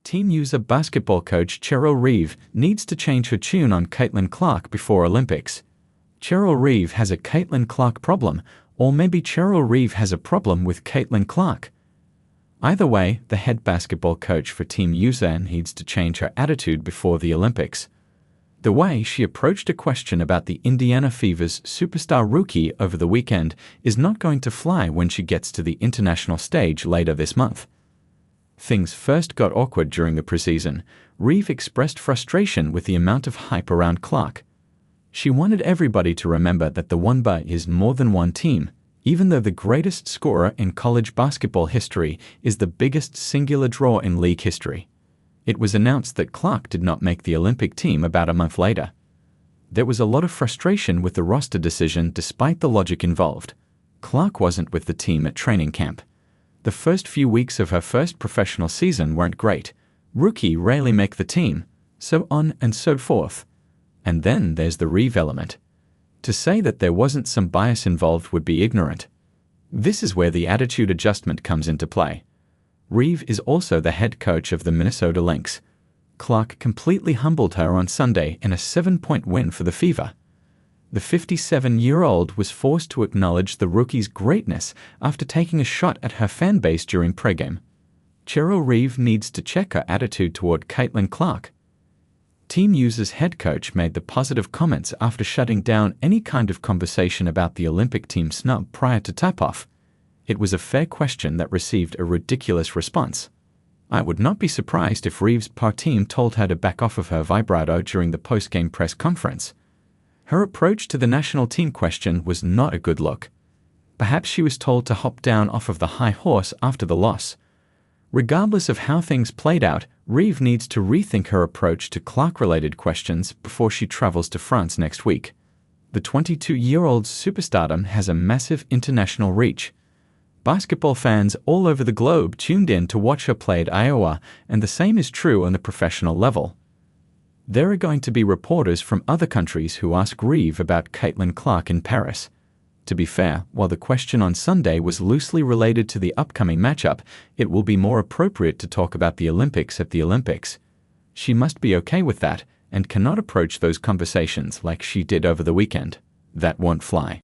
Team USA basketball coach Cheryl Reeve needs to change her tune on Caitlin Clark before Olympics. Cheryl Reeve has a Caitlin Clark problem, or maybe Cheryl Reeve has a problem with Caitlin Clark. Either way, the head basketball coach for Team USA needs to change her attitude before the Olympics. The way she approached a question about the Indiana Fever's superstar rookie over the weekend is not going to fly when she gets to the international stage later this month. Things first got awkward during the preseason. Reeve expressed frustration with the amount of hype around Clark. She wanted everybody to remember that the wnba is more than one team, even though the greatest scorer in college basketball history is the biggest singular draw in league history. It was announced that Clark did not make the Olympic team about a month later. There was a lot of frustration with the roster decision despite the logic involved. Clark wasn't with the team at training camp. The first few weeks of her first professional season weren't great. Rookie rarely make the team, so on and so forth. And then there's the Reeve element. To say that there wasn't some bias involved would be ignorant. This is where the attitude adjustment comes into play. Reeve is also the head coach of the Minnesota Lynx. Clark completely humbled her on Sunday in a 7-point win for the Fever. The 57-year-old was forced to acknowledge the rookie's greatness after taking a shot at her fan base during pregame. Cheryl Reeve needs to check her attitude toward Caitlin Clark. Team USA's head coach made the positive comments after shutting down any kind of conversation about the Olympic team snub prior to tip-off. It was a fair question that received a ridiculous response. I would not be surprised if Reeve's team told her to back off of her vibrato during the post-game press conference. Her approach to the national team question was not a good look. Perhaps she was told to hop down off of the high horse after the loss. Regardless of how things played out, Reeve needs to rethink her approach to Clark-related questions before she travels to France next week. The 22-year-old's superstardom has a massive international reach. Basketball fans all over the globe tuned in to watch her play at Iowa, and the same is true on the professional level. There are going to be reporters from other countries who ask Reeve about Caitlin Clark in Paris. To be fair, while the question on Sunday was loosely related to the upcoming matchup, it will be more appropriate to talk about the Olympics at the Olympics. She must be okay with that, and cannot approach those conversations like she did over the weekend. That won't fly.